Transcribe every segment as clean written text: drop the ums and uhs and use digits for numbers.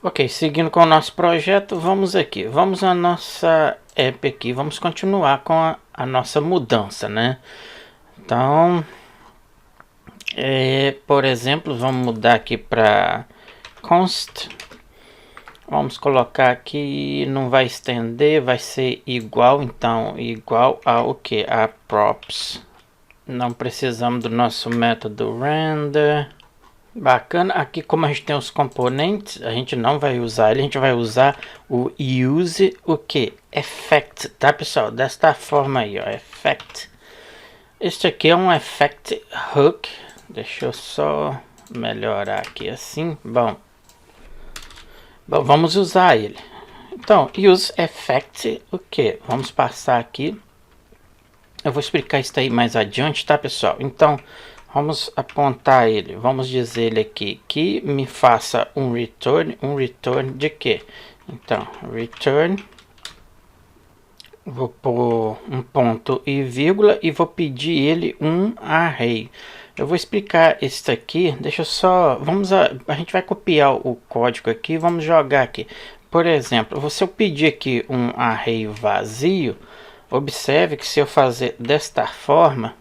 Ok, seguindo com o nosso projeto, vamos aqui. Vamos na nossa app aqui, vamos continuar com a nossa mudança, né? Então, por exemplo, vamos mudar aqui para const. Vamos colocar aqui, não vai estender, vai ser igual, então, igual ao que? A props. Não precisamos do nosso método render. Bacana, aqui como a gente tem os componentes, a gente não vai usar ele, a gente vai usar o use o que? Effect, tá pessoal? Desta forma aí, ó, effect. Este aqui é um effect hook, deixa eu só melhorar aqui assim, bom, vamos usar ele. Então, use effect o que? Vamos passar aqui, eu vou explicar isso aí mais adiante, tá pessoal? Então, vamos apontar ele, vamos dizer ele aqui que me faça um return de quê? Então, return, vou pôr um ponto e vírgula e vou pedir ele um array. Eu vou explicar isso aqui, deixa eu só, a gente vai copiar o código aqui, vamos jogar aqui. Por exemplo, se eu pedir aqui um array vazio, observe que se eu fazer desta forma,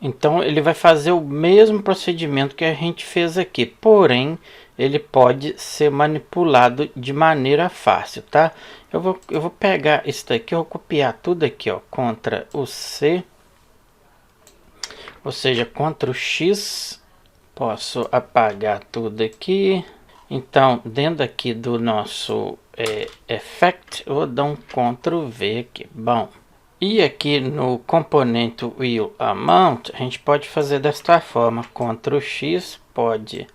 então ele vai fazer o mesmo procedimento que a gente fez aqui, porém ele pode ser manipulado de maneira fácil, tá? Eu vou pegar isso daqui, eu vou copiar tudo aqui, ó, Ctrl o C, ou seja, Ctrl X, posso apagar tudo aqui. Então dentro aqui do nosso effect, eu vou dar um Ctrl V aqui, bom. E aqui no componente will amount, a gente pode fazer desta forma, Ctrl X, pode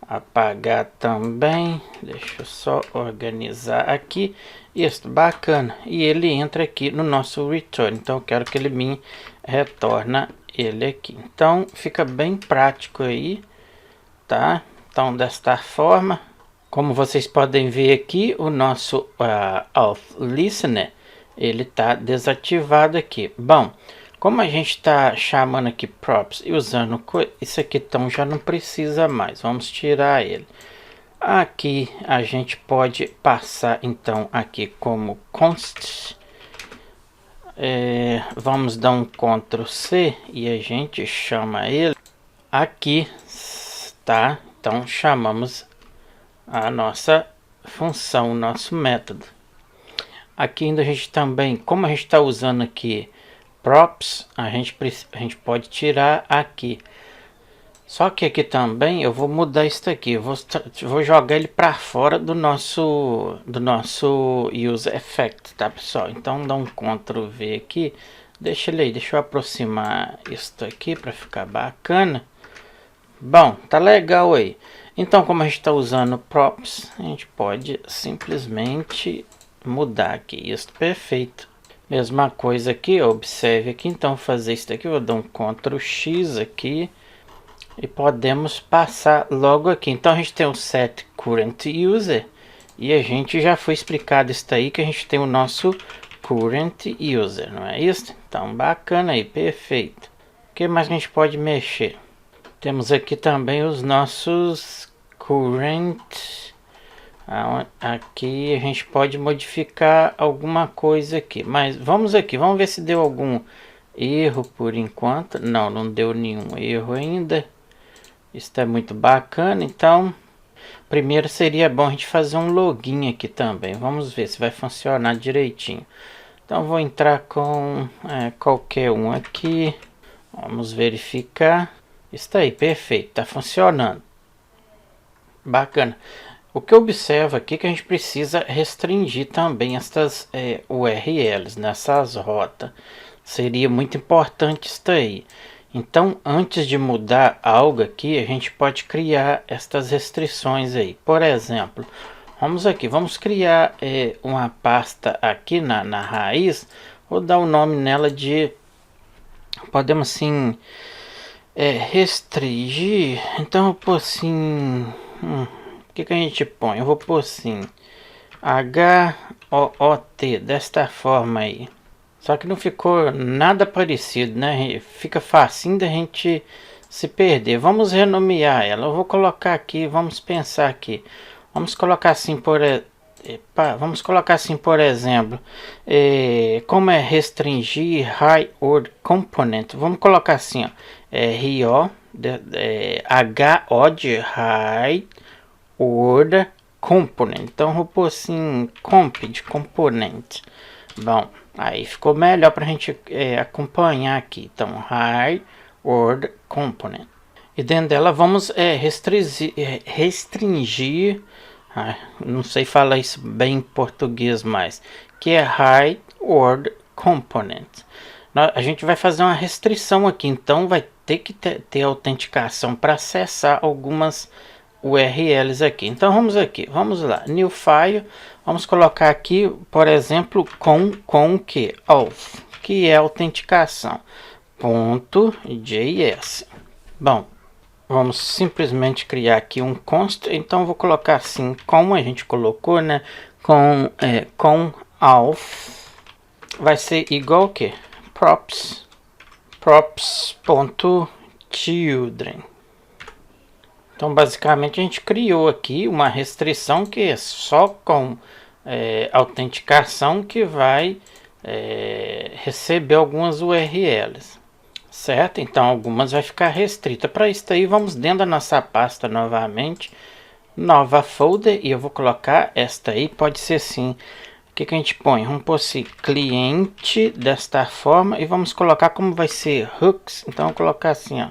apagar também, deixa eu só organizar aqui, isso, bacana, e ele entra aqui no nosso return, então eu quero que ele me retorna ele aqui, então fica bem prático aí, tá? Então desta forma, como vocês podem ver aqui, o nosso auth listener, ele está desativado aqui. Bom, como a gente está chamando aqui props e usando isso aqui, então já não precisa mais. Vamos tirar ele. Aqui a gente pode passar então aqui como const. Vamos dar um Ctrl C e a gente chama ele aqui, tá? Então chamamos a nossa função, o nosso método. Aqui ainda a gente também, como a gente está usando aqui props, a gente pode tirar aqui. Só que aqui também eu vou mudar isso aqui, eu vou jogar ele para fora do nosso use effect, tá pessoal? Então dá um Ctrl V aqui, deixa ele aí, deixa eu aproximar isso aqui para ficar bacana. Bom, tá legal aí. Então como a gente está usando props, a gente pode simplesmente mudar aqui, isso, perfeito. Mesma coisa aqui, observe aqui, então fazer isso daqui, eu vou dar um Ctrl X aqui e podemos passar logo aqui. Então a gente tem o set current user e a gente já foi explicado isso aí, que a gente tem o nosso current user, não é isso? Então bacana aí, perfeito. O que mais que a gente pode mexer? Temos aqui também os nossos current. Aqui a gente pode modificar alguma coisa aqui, mas vamos ver se deu algum erro por enquanto. Não deu nenhum erro ainda. Isso é muito bacana. Então primeiro seria bom a gente fazer um login aqui também. Vamos ver se vai funcionar direitinho. Então vou entrar com qualquer um aqui, vamos verificar. Está aí, perfeito, está funcionando, bacana. O que eu observo aqui é que a gente precisa restringir também estas URLs nessas rotas. Seria muito importante isso aí. Então, antes de mudar algo aqui, a gente pode criar estas restrições aí. Por exemplo, vamos criar uma pasta aqui na raiz. Vou dar o nome nela de, podemos assim, restringir. Então, eu vou assim... O que a gente põe? Eu vou pôr assim, HOOT, desta forma aí. Só que não ficou nada parecido, né? Fica facinho da gente se perder. Vamos renomear ela. Eu vou colocar aqui, vamos pensar aqui. Vamos colocar assim vamos colocar assim, por exemplo, como é restringir high order component, vamos colocar assim, ó, RO, HO de high order component. Então vou pôr assim, comp de componente. Bom, aí ficou melhor para a gente acompanhar aqui. Então, high order component. E dentro dela vamos restringir, não sei falar isso bem em português mais, que é high order component. A gente vai fazer uma restrição aqui, então vai ter que ter autenticação para acessar algumas URLs aqui. Então vamos aqui, vamos lá, new file, vamos colocar aqui, por exemplo, com o que? Auth, que é autenticação, .js. Bom, vamos simplesmente criar aqui um const, então vou colocar assim, como a gente colocou, né, com auth, vai ser igual o que? props.children. Então basicamente a gente criou aqui uma restrição que é só com autenticação que vai receber algumas URLs. Certo? Então algumas vai ficar restrita. Para isso aí vamos dentro da nossa pasta novamente, nova folder, e eu vou colocar esta aí, pode ser assim, o que a gente põe? Vamos pôr assim, cliente desta forma, e vamos colocar como vai ser hooks, então vou colocar assim, ó,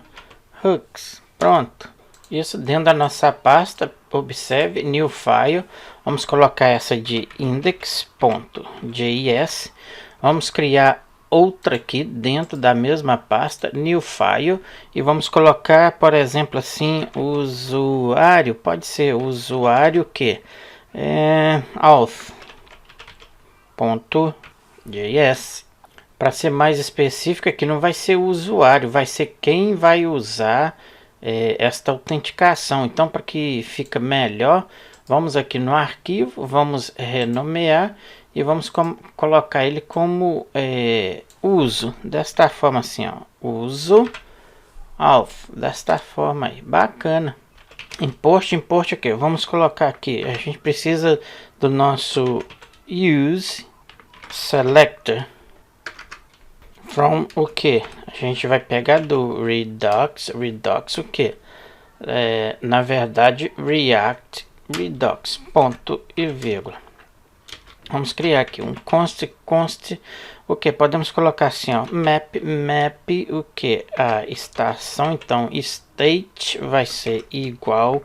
hooks, pronto. Isso dentro da nossa pasta, observe, new file, vamos colocar essa de index.js, vamos criar outra aqui dentro da mesma pasta, new file, e vamos colocar, por exemplo, assim, usuário, pode ser usuário que auth.js. Para ser mais específico, aqui não vai ser o usuário, vai ser quem vai usar esta autenticação. Então, para que fica melhor, vamos aqui no arquivo, vamos renomear e vamos colocar ele como uso, desta forma assim, ó, uso auth, desta forma aí, bacana. Import aqui, vamos colocar aqui, a gente precisa do nosso use selector from o que? A gente vai pegar do Redux o que? Na verdade, React Redux, ponto e vírgula. Vamos criar aqui um const, o que? Podemos colocar assim, ó, map, o que? A estação, então, state vai ser igual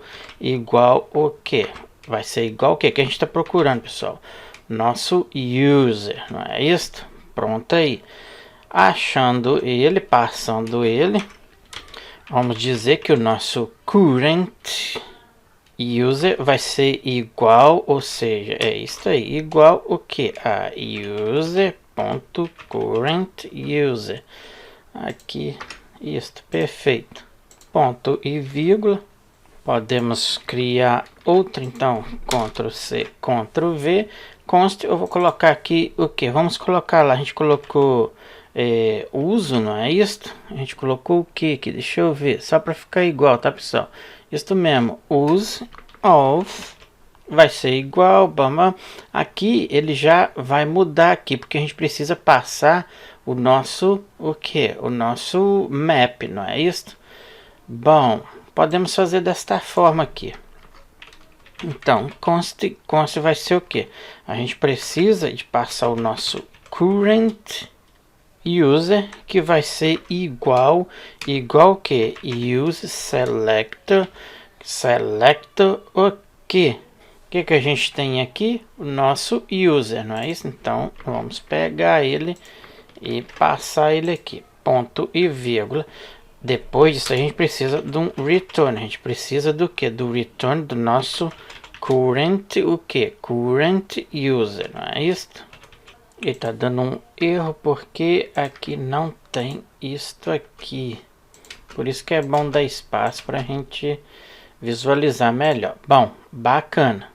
o que? Vai ser igual o que? Que a gente está procurando, pessoal? Nosso user, não é isso? Pronto aí. Achando ele, passando ele, vamos dizer que o nosso current user vai ser igual, ou seja, é isso aí, igual o que? A user.current user. Aqui, isto, perfeito. Ponto e vírgula. Podemos criar outro, então, Ctrl C, Ctrl V. Const, eu vou colocar aqui o que? Vamos colocar lá, a gente colocou uso, não é isto? A gente colocou o que aqui? Deixa eu ver, só para ficar igual, tá, pessoal? Isto mesmo, use of vai ser igual, bam, aqui ele já vai mudar aqui, porque a gente precisa passar o nosso, o que? O nosso map, não é isso? Bom, podemos fazer desta forma aqui. Então, const vai ser o que? A gente precisa de passar o nosso current user, que vai ser igual que use selector o que a gente tem aqui? O nosso user, não é isso? Então vamos pegar ele e passar ele aqui, ponto e vírgula. Depois disso a gente precisa de um return, a gente precisa do que? Do return do nosso current, o que? Current user, não é isso? Ele tá dando um erro porque aqui não tem isto aqui. Por isso que é bom dar espaço para a gente visualizar melhor. Bom, bacana.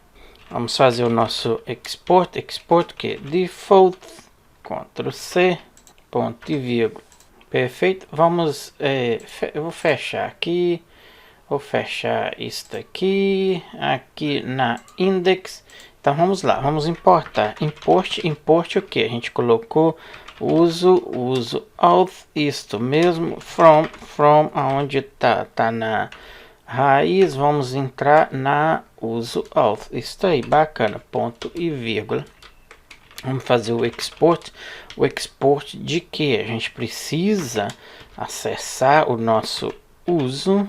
Vamos fazer o nosso export que? Default, Ctrl C, ponto e vírgula. Perfeito. Vamos, eu vou fechar aqui. Vou fechar isso aqui na index. Então vamos lá, vamos importar. Import o que? A gente colocou uso auth, isto mesmo, from aonde tá na raiz, vamos entrar na uso auth. Isso aí, bacana, ponto e vírgula. Vamos fazer o export. O export de que? A gente precisa acessar o nosso uso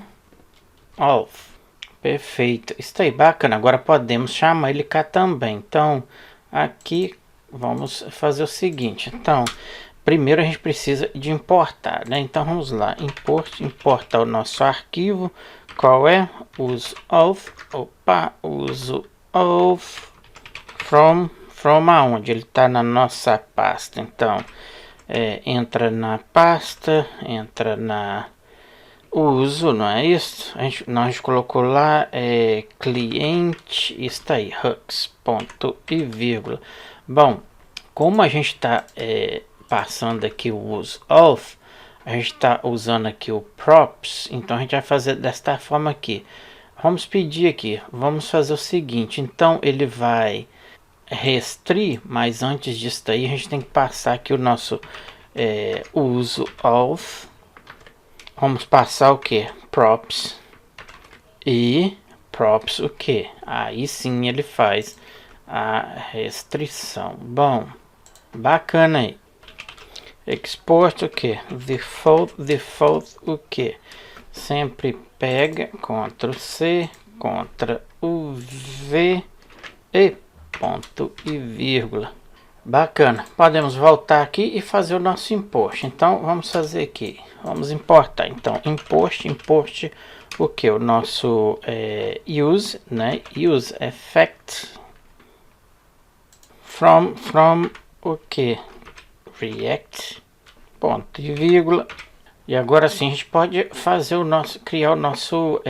auth. Perfeito, isso aí, bacana. Agora podemos chamar ele cá também. Então aqui vamos fazer o seguinte. Então primeiro a gente precisa de importar, né? Então vamos lá, importar o nosso arquivo. Qual é? Uso auth. Uso auth from aonde? Ele está na nossa pasta. Então entra na pasta, entra na uso, não é isso? Nós colocou lá cliente, está aí, hooks, ponto e vírgula. Bom, como a gente está passando aqui o uso auth, a gente está usando aqui o props, então a gente vai fazer desta forma aqui. Vamos pedir aqui, vamos fazer o seguinte, então ele vai restringir, mas antes disso daí a gente tem que passar aqui o nosso uso auth. Vamos passar o que? Props. E props o que? Aí sim ele faz a restrição. Bom, bacana aí. Export o que? Default o que? Sempre pega, Ctrl C, Ctrl V e ponto e vírgula. Bacana, podemos voltar aqui e fazer o nosso import. Então vamos fazer aqui, vamos importar. Então import o que? O nosso use, né? Use effect from o que? React, ponto e vírgula. E agora sim a gente pode fazer criar o nosso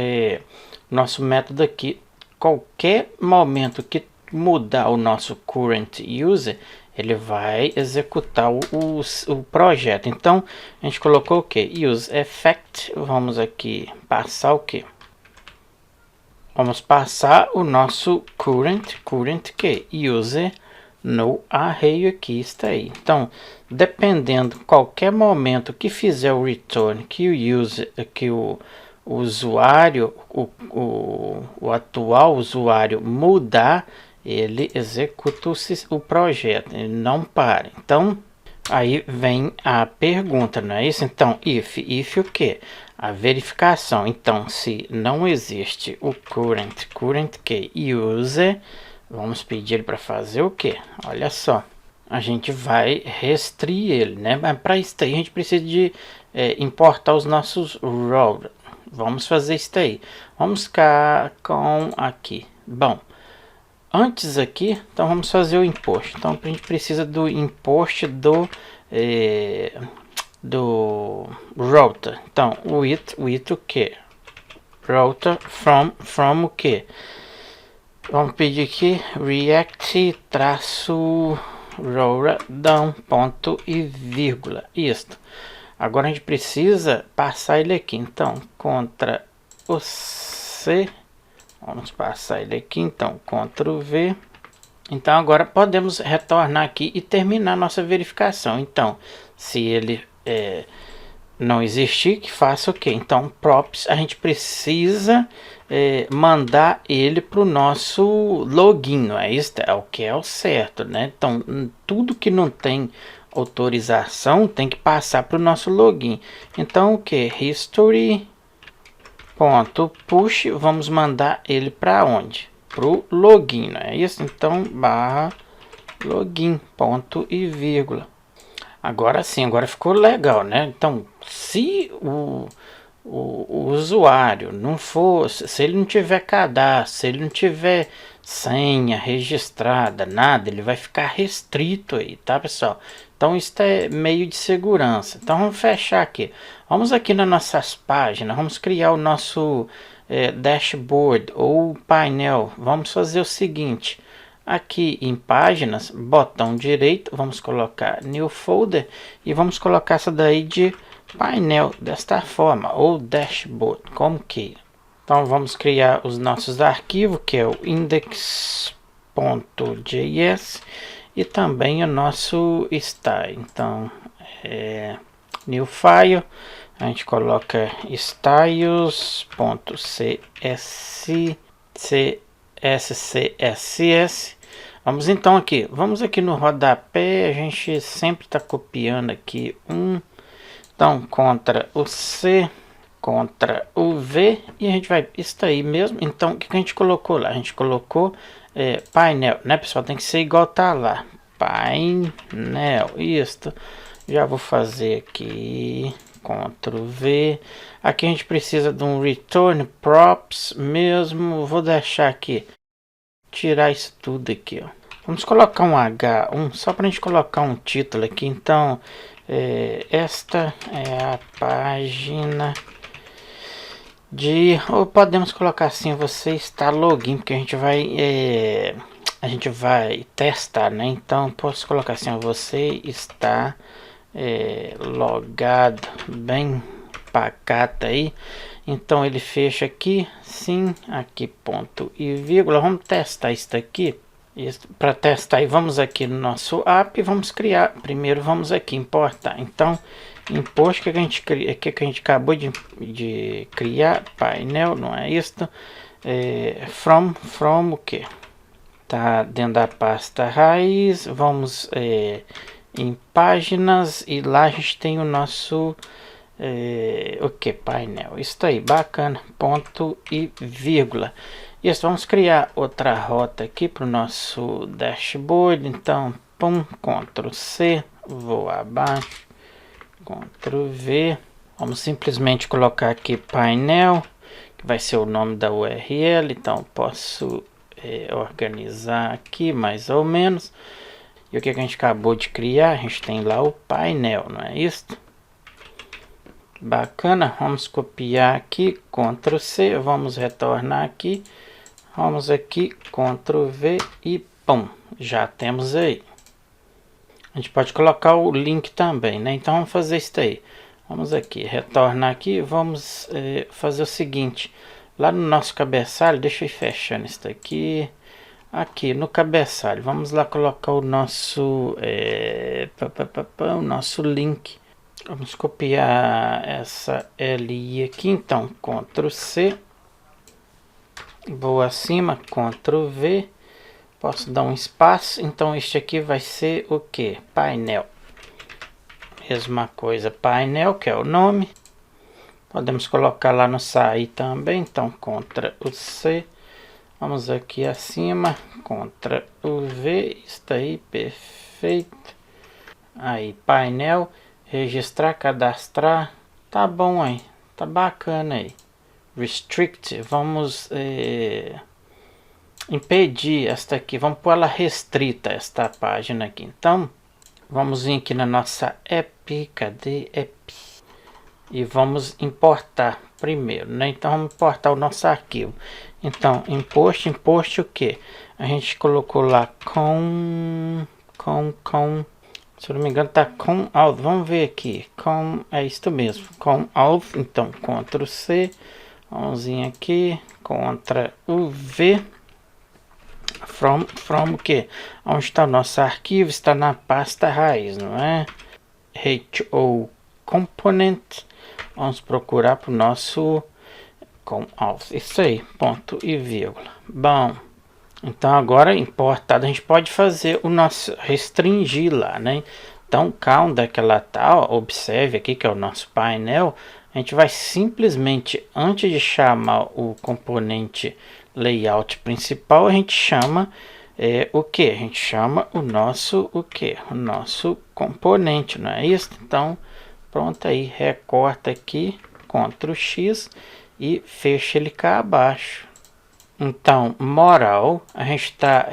método aqui. Qualquer momento que mudar o nosso current user, ele vai executar o projeto. Então a gente colocou o que? Use effect. Vamos aqui passar o que? Vamos passar o nosso current que? User no array aqui, está aí. Então dependendo qualquer momento que fizer o return, que o user, que o usuário, o atual usuário mudar, ele executa o projeto, ele não para. Então aí vem a pergunta, não é isso? Então if o que? A verificação. Então se não existe o current que user, vamos pedir ele para fazer o que? Olha só, a gente vai restringir ele, né? Mas para isso aí a gente precisa de importar os nossos roles. Vamos fazer isso aí. Vamos ficar com aqui. Bom, antes aqui, então vamos fazer o import. Então a gente precisa do import do router. Então with o que? Router from o que? Vamos pedir aqui react traço router down ponto e vírgula. Isto. Agora a gente precisa passar ele aqui. Então Ctrl o C. Vamos passar ele aqui, então Ctrl V. Então agora podemos retornar aqui e terminar nossa verificação. Então se ele não existir, que faça o que? Então props, a gente precisa mandar ele para o nosso login, não é isso? É o que é o certo, né? Então tudo que não tem autorização tem que passar para o nosso login. Então o que? History ponto push, vamos mandar ele para onde? Pro login, não é isso? Então barra login, ponto e vírgula. Agora sim, agora ficou legal, né? Então se o usuário não for, se ele não tiver cadastro, se ele não tiver senha registrada, nada, ele vai ficar restrito aí, tá pessoal? Então isso é meio de segurança. Então vamos fechar aqui. Vamos aqui nas nossas páginas, vamos criar o nosso dashboard ou painel. Vamos fazer o seguinte, aqui em páginas, botão direito, vamos colocar new folder e vamos colocar essa daí de painel desta forma, ou dashboard, como queira. Então vamos criar os nossos arquivos, que é o index.js e também o nosso style. Então new file, a gente coloca styles.cscss. Vamos então aqui, vamos aqui no rodapé, a gente sempre está copiando aqui então contra o C, contra o V, e a gente vai, isso aí mesmo. Então o que a gente colocou lá? A gente colocou painel, né pessoal? Tem que ser igual tá lá, painel, isso. Já vou fazer aqui, Ctrl V. Aqui a gente precisa de um return props mesmo. Vou deixar aqui, tirar isso tudo aqui, ó. Vamos colocar um H1 só para a gente colocar um título aqui. Então esta é a página de, ou podemos colocar assim, você está login, porque a gente vai testar, né? Então posso colocar assim, você está logado, bem pacata aí. Então ele fecha aqui, sim, aqui ponto e vírgula. Vamos testar isso daqui. Para testar, e vamos aqui no nosso app, vamos criar. Primeiro vamos aqui importar. Então impor que a gente cria, que a gente acabou de criar, painel, não é isso? From o que tá dentro da pasta raiz. Vamos em páginas, e lá a gente tem o nosso o que painel, isso aí, bacana, ponto e vírgula. Isso, vamos criar outra rota aqui para o nosso dashboard. Então Ctrl C, vou abaixo, Ctrl V, vamos simplesmente colocar aqui painel, que vai ser o nome da URL. Então posso organizar aqui mais ou menos. E o que a gente acabou de criar, a gente tem lá o painel, não é isso? Bacana, vamos copiar aqui, Ctrl C, vamos retornar aqui, vamos aqui, Ctrl V e pum, já temos aí. A gente pode colocar o link também, né? Então vamos fazer isso aí. Vamos aqui, retornar aqui, vamos fazer o seguinte, lá no nosso cabeçalho, deixa eu ir fechando isso daqui. Aqui no cabeçalho, vamos lá colocar o nosso o nosso link. Vamos copiar essa LI aqui, então Ctrl C, vou acima, Ctrl V, posso dar um espaço. Então este aqui vai ser o que? Painel. Mesma coisa, painel, que é o nome. Podemos colocar lá no sair também. Então Ctrl C, vamos aqui acima, Ctrl V, está aí, perfeito. Aí painel, registrar, cadastrar, tá bom aí, tá bacana aí. Restrict, vamos impedir esta aqui, vamos pôr ela restrita, esta página aqui. Então vamos vir aqui na nossa app, cadê app? E vamos importar primeiro, né? Então vamos importar o nosso arquivo. Então import o que? A gente colocou lá se eu não me engano tá com alt, vamos ver aqui, é isso mesmo, com alt. Então Ctrl C, vamos vir aqui, Ctrl V, from o que? Onde está o nosso arquivo? Está na pasta raiz, não é? HO component, vamos procurar para o nosso com alt, isso aí, ponto e vírgula. Bom, então agora importado a gente pode fazer o nosso restringir lá, né? Então count daquela tal, observe aqui que é o nosso painel. A gente vai simplesmente, antes de chamar o componente layout principal, a gente chama o que? A gente chama o nosso o que? O nosso componente, não é isso? Então pronto, aí recorta aqui, Ctrl X e fecha ele cá abaixo. Então, moral, a gente está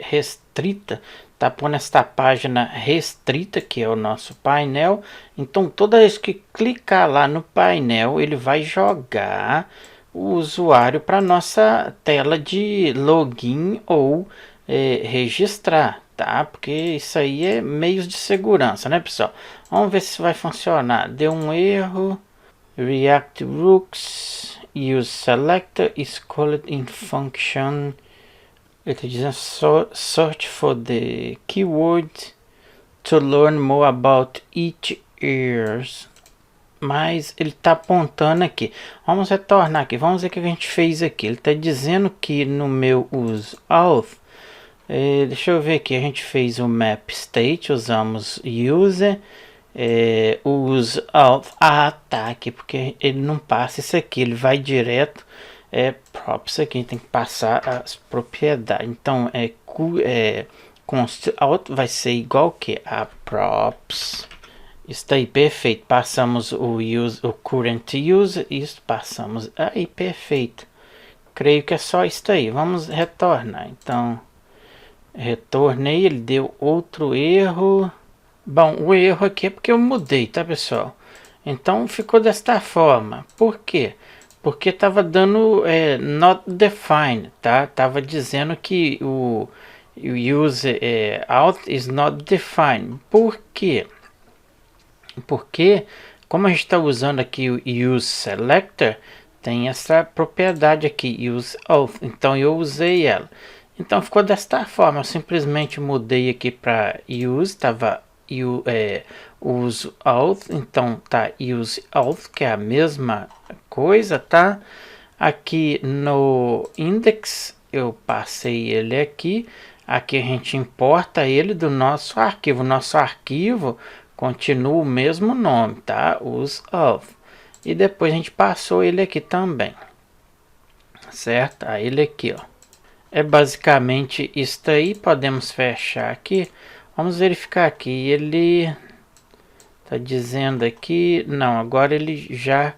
restrita, tá pondo esta página restrita, que é o nosso painel. Então, toda vez que clicar lá no painel, ele vai jogar o usuário para nossa tela de login ou registrar, tá? Porque isso aí é meios de segurança, né, pessoal? Vamos ver se vai funcionar. Deu um erro. React Rooks, use selector is called in function. Ele está dizendo search for the keyword to learn more about each ears. Mas ele está apontando aqui. Vamos retornar aqui. Vamos ver o que a gente fez aqui. Ele está dizendo que no meu use auth. Deixa eu ver aqui. A gente fez o map state. Usamos user. Use auth. Ah, tá. Aqui porque ele não passa isso aqui. Ele vai direto. Props aqui. Tem que passar as propriedades. Então const auth vai ser igual que a props. Está aí, perfeito. Passamos o current user, isso, passamos aí, perfeito. Creio que é só isso aí. Vamos retornar. Então, retornei, ele deu outro erro. Bom, o erro aqui é porque eu mudei, tá, pessoal? Então, ficou desta forma. Por quê? Porque estava dando not defined, tá? Tava dizendo que o user auth is not defined. Por quê? Porque, como a gente está usando aqui o use selector, tem essa propriedade aqui, use auth. Então eu usei ela. Então ficou desta forma. Eu simplesmente mudei aqui para use, estava use auth. Então tá use auth, que é a mesma coisa, tá? Aqui no index eu passei ele aqui. Aqui a gente importa ele do nosso arquivo. Nosso arquivo continua o mesmo nome, tá? Use auth. E depois a gente passou ele aqui também. Certo? Aí ele aqui, ó. É basicamente isso aí. Podemos fechar aqui. Vamos verificar aqui. Ele tá dizendo aqui. Não, agora ele já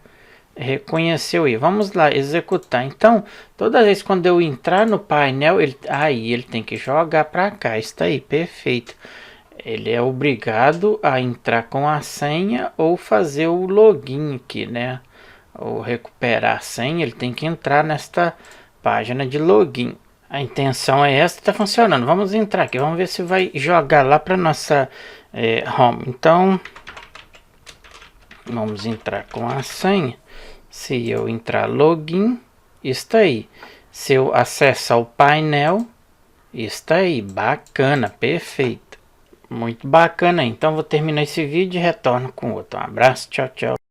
reconheceu aí. Vamos lá, executar. Então, toda vez quando eu entrar no painel, ele tem que jogar para cá. Está aí, perfeito. Ele é obrigado a entrar com a senha ou fazer o login aqui, né? Ou recuperar a senha, ele tem que entrar nesta página de login. A intenção é essa, está funcionando. Vamos entrar aqui, vamos ver se vai jogar lá para nossa home. Então, vamos entrar com a senha. Se eu entrar login, está aí. Se eu acessar o painel, está aí. Bacana, perfeito. Muito bacana. Então vou terminar esse vídeo e retorno com outro. Um abraço, tchau, tchau.